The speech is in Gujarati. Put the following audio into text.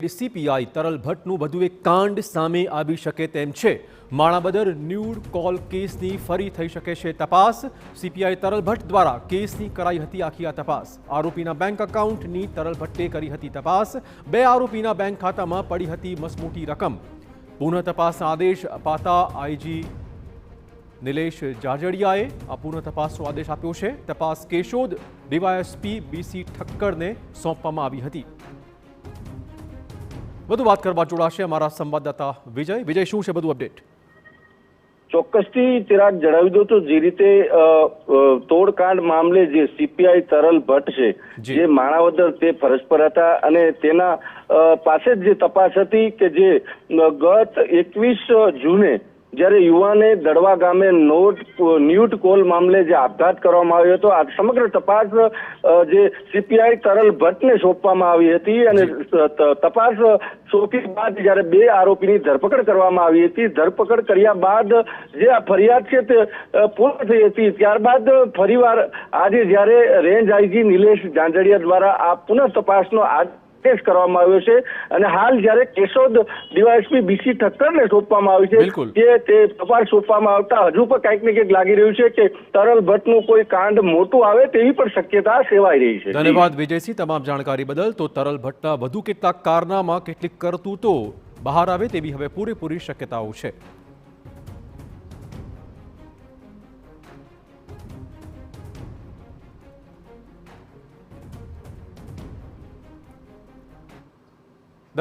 સીપીઆઈ તરલ ભટ્ટનું વધુ એક કાંડ સામે આવી શકે તેમ છે। માણાવદર ન્યૂડ કોલ કેસની ફરી થઈ શકે છે તપાસ। સીપીઆઈ તરલ ભટ્ટ દ્વારા કેસની કરાઈ હતી આખી આ તપાસ। આરોપીના બેંક એકાઉન્ટની તરલ ભટ્ટે કરી હતી તપાસ। બે આરોપીના બેંક ખાતામાં પડી હતી મસમોટી રકમ। પુનઃ તપાસના આદેશ અપાતા આઈજી નિલેશ જાજડિયાએ આ પુનઃ તપાસનો આદેશ આપ્યો છે। તપાસ કેશોદ ડીવાયએસપી બીસી ઠક્કરને સોંપવામાં આવી હતી। વધુ વાત કરવા જોડાશે અમારા સંવાદદાતા વિજય। વિજય, શું છે બધું અપડેટ? ચોક્કસથી ચિરાગ જણાવી દો તો જે રીતે તોડકાંડ મામલે જે સીપીઆઈ તરલ ભટ્ટ છે જે માણાવદર તે ફરજ પર હતા અને તેના પાસે જ જે તપાસ હતી કે જે ગત 21 જૂને જ્યારે યુવાને દડવા ગામે ન્યૂડ કોલ મામલે જે આપઘાત કરવામાં આવ્યો હતો, આ સમગ્ર તપાસ જે સીપીઆઈ તરલ ભટ્ટને સોંપવામાં આવી હતી અને તપાસ સોંપ્યા બાદ જ્યારે બે આરોપીની ધરપકડ કરવામાં આવી હતી। ધરપકડ કર્યા બાદ જે આ ફરિયાદ છે તે પૂર્ણ થઈ હતી। ત્યારબાદ ફરીવાર આજે જ્યારે રેન્જ આઈજી નિલેશ જાંજડિયા દ્વારા આ પુનઃ તપાસનો આદેશ કરવામાં આવ્યો છે અને હાલ જ્યારે કેશોદ ડીવાયએસપી બીસી ઠક્કરને સોંપવામાં આવ્યું છે કે તે તપાસ સોંપવામાં આવતા હજુ પણ કંઈક ને કંઈક લાગી રહ્યું છે કે તરલ ભટ્ટનું કોઈ કાંડ મોટું આવે તેવી પણ શક્યતા સેવાઈ રહી છે। ધન્યવાદ વિજયસિંહ તમામ જાણકારી બદલ। તો તરલ ભટ્ટના વધુ કેટલાક કારનામાં કેટલીક કરતૂતો બહાર આવે તેવી હવે પૂરેપૂરી શક્યતાઓ છે।